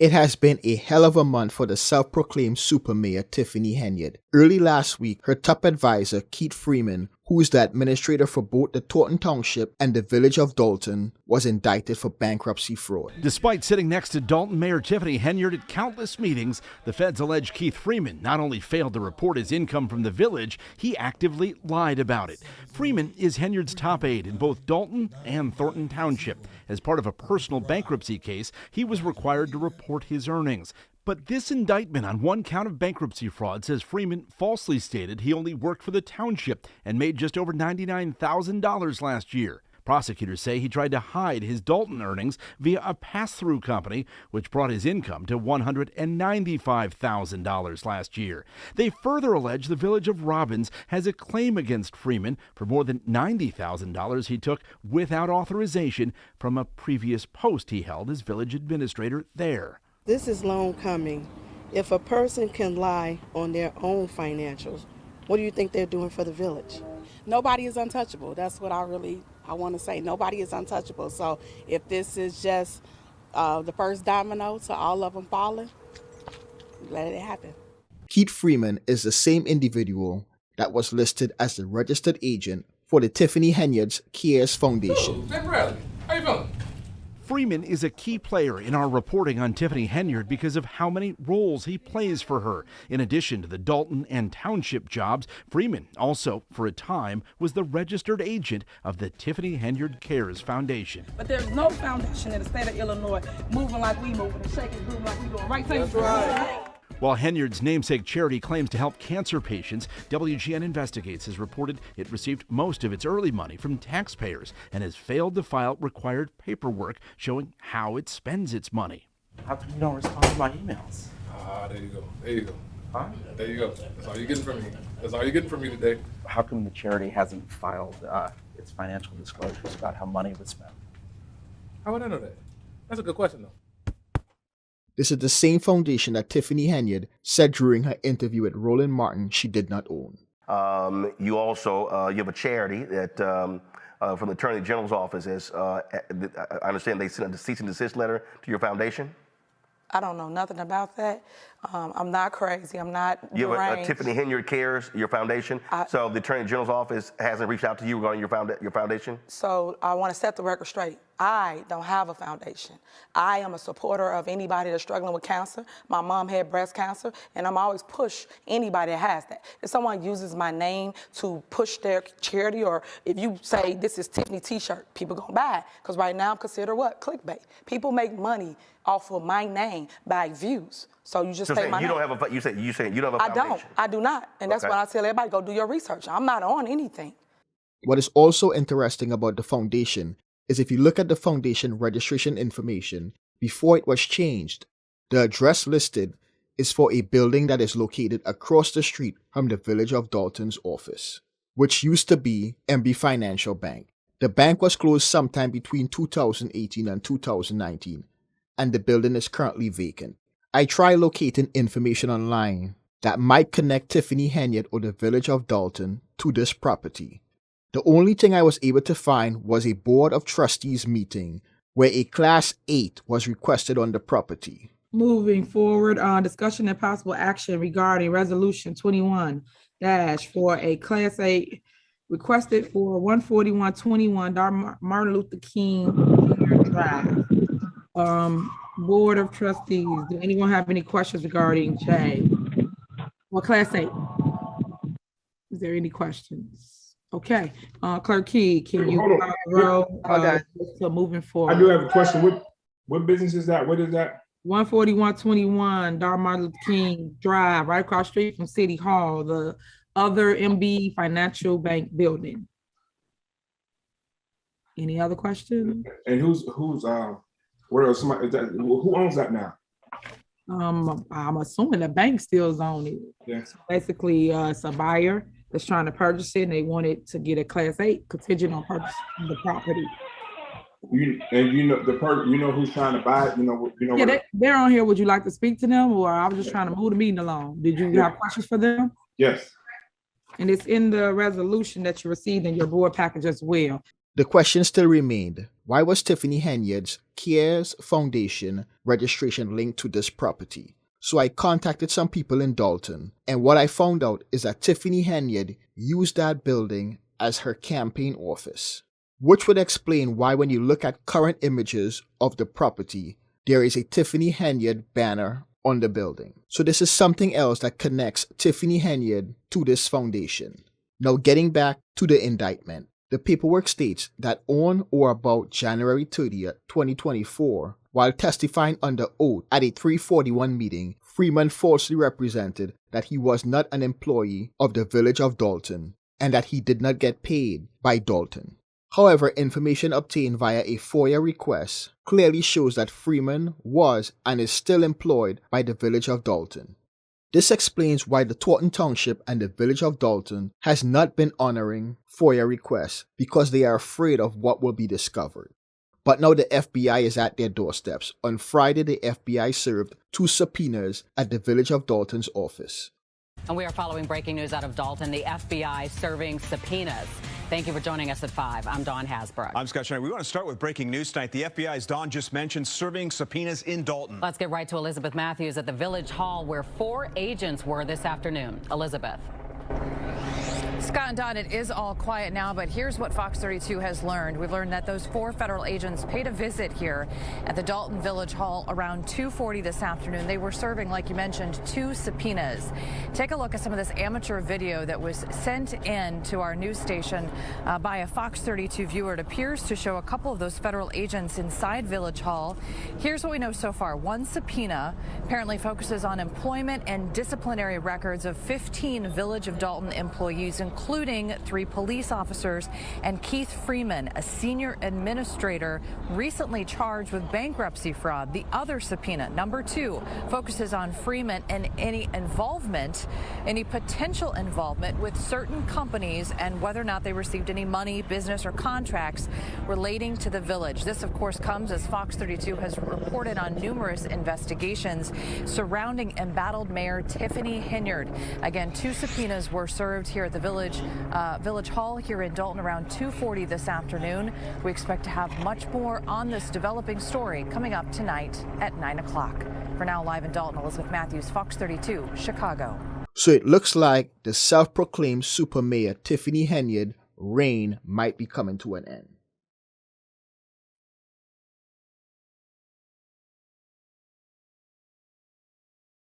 It has been a hell of a month for the self-proclaimed super mayor Tiffany Henyard. Early last week, her top advisor Keith Freeman, who is the administrator for both the Dolton Township and the village of Dolton, was indicted for bankruptcy fraud. Despite sitting next to Dolton Mayor Tiffany Henyard at countless meetings, the feds allege Keith Freeman not only failed to report his income from the village, he actively lied about it. Freeman is Henyard's top aide in both Dolton and Thornton Township. As part of a personal bankruptcy case, he was required to report his earnings. But this indictment on one count of bankruptcy fraud says Freeman falsely stated he only worked for the township and made just over $99,000 last year. Prosecutors say he tried to hide his Dolton earnings via a pass-through company, which brought his income to $195,000 last year. They further allege the village of Robbins has a claim against Freeman for more than $90,000 he took without authorization from a previous post he held as village administrator there. This is long coming. If a person can lie on their own financials, what do you think they're doing for the village? Nobody is untouchable. That's what I want to say. Nobody is untouchable. So if this is just the first domino to all of them falling, let it happen. Keith Freeman is the same individual that was listed as the registered agent for the Tiffany Henyard's Cares Foundation. Hey Bradley, how you feeling? Freeman is a key player in our reporting on Tiffany Henyard because of how many roles he plays for her. In addition to the Dolton and Township jobs, Freeman also, for a time, was the registered agent of the Tiffany Henyard Cares Foundation. But there's no foundation in the state of Illinois moving like we moving and shaking, grooving like we doing. Right? That's right. While Henyard's namesake charity claims to help cancer patients, WGN Investigates has reported it received most of its early money from taxpayers and has failed to file required paperwork showing how it spends its money. How come you don't respond to my emails? There you go. There you go. Huh? There you go. That's all you're getting from me. That's all you're getting from me today. How come the charity hasn't filed its financial disclosures about how money was spent? How would I know that? That's a good question, though. This is the same foundation that Tiffany Henyard said during her interview with Roland Martin she did not own. You also you have a charity that from the Attorney General's office is, I understand they sent a cease and desist letter to your foundation? I don't know nothing about that. I'm not crazy. I'm not You have deranged. a Tiffany Henyard Cares, your foundation. So the Attorney General's office hasn't reached out to you regarding your foundation? So I want to set the record straight. I don't have a foundation. I am a supporter of anybody that's struggling with cancer. My mom had breast cancer, and I'm always push anybody that has that. If someone uses my name to push their charity, or if you say this is Tiffany t-shirt, people gonna buy it. Because right now I'm considered what? Clickbait. People make money off of my name by views. So you just say my name. You say you don't have a foundation. I do not. And that's why I tell everybody, go do your research. I'm not on anything. What is also interesting about the foundation is if you look at the foundation registration information before it was changed, the address listed is for a building that is located across the street from the village of Dolton's office, which used to be MB Financial Bank. The bank was closed sometime between 2018 and 2019, and the building is currently vacant. I tried locating information online that might connect Tiffany Henyard or the village of Dolton to this property. The only thing I was able to find was a Board of Trustees meeting where a Class 8 was requested on the property. Moving forward on discussion and possible action regarding Resolution 21- for a Class 8 requested for 14121 Martin Luther King Jr. Drive. Board of Trustees, do anyone have any questions regarding J? Well, Class 8. Is there any questions? Okay, Clerk Key, can you call the roll? So moving forward. I do have a question. What business is that? What is that? 14121 Martin Luther King Drive, right across the street from City Hall, the other MB Financial Bank building. Any other questions? And who's where else? Somebody, who owns that now? I'm assuming the bank still owns it. Yes. So basically, it's a buyer that's trying to purchase it, and they wanted to get a Class 8 contingent on purchasing the property. You know who's trying to buy it. Yeah, they're on here. Would you like to speak to them, or I was just trying to move the meeting along? Did you have questions for them? Yes. And it's in the resolution that you received in your board package as well. The question still remained, why was Tiffany Henyard's CARES Foundation registration linked to this property? So I contacted some people in Dolton, and what I found out is that Tiffany Henyard used that building as her campaign office, which would explain why when you look at current images of the property, there is a Tiffany Henyard banner on the building. So this is something else that connects Tiffany Henyard to this foundation. Now getting back to the indictment. The paperwork states that on or about January 30th, 2024, while testifying under oath at a 341 meeting, Freeman falsely represented that he was not an employee of the village of Dolton and that he did not get paid by Dolton. However, information obtained via a FOIA request clearly shows that Freeman was and is still employed by the village of Dolton. This explains why the Taunton Township and the village of Dolton has not been honoring FOIA requests because they are afraid of what will be discovered. But now the FBI is at their doorsteps. On Friday, the FBI served 2 subpoenas at the village of Dolton's office. And we are following breaking news out of Dolton, the FBI serving subpoenas. Thank you for joining us at 5. I'm Dawn Hasbrook. I'm Scott Schneider. We want to start with breaking news tonight. The FBI, as Dawn just mentioned, serving subpoenas in Dolton. Let's get right to Elizabeth Matthews at the Village Hall, where 4 agents were this afternoon. Elizabeth. Scott and Don, it is all quiet now, but here's what Fox 32 has learned. We've learned that those 4 federal agents paid a visit here at the Dolton Village Hall around 2:40 this afternoon. They were serving, like you mentioned, 2 subpoenas. Take a look at some of this amateur video that was sent in to our news station by a Fox 32 viewer. It appears to show a couple of those federal agents inside Village Hall. Here's what we know so far. One subpoena apparently focuses on employment and disciplinary records of 15 Village of Dolton employees, including 3 police officers and Keith Freeman, a senior administrator recently charged with bankruptcy fraud. The other subpoena, number 2, focuses on Freeman and any potential involvement with certain companies and whether or not they received any money, business, or contracts relating to the village. This, of course, comes as Fox 32 has reported on numerous investigations surrounding embattled Mayor Tiffany Henyard. Again, 2 subpoenas were served here at the Village Hall here in Dolton around 2:40 this afternoon. We expect to have much more on this developing story coming up tonight at 9 o'clock. For now, live in Dolton, Elizabeth Matthews, Fox 32, Chicago. So it looks like the self-proclaimed super mayor Tiffany Henyard reign might be coming to an end.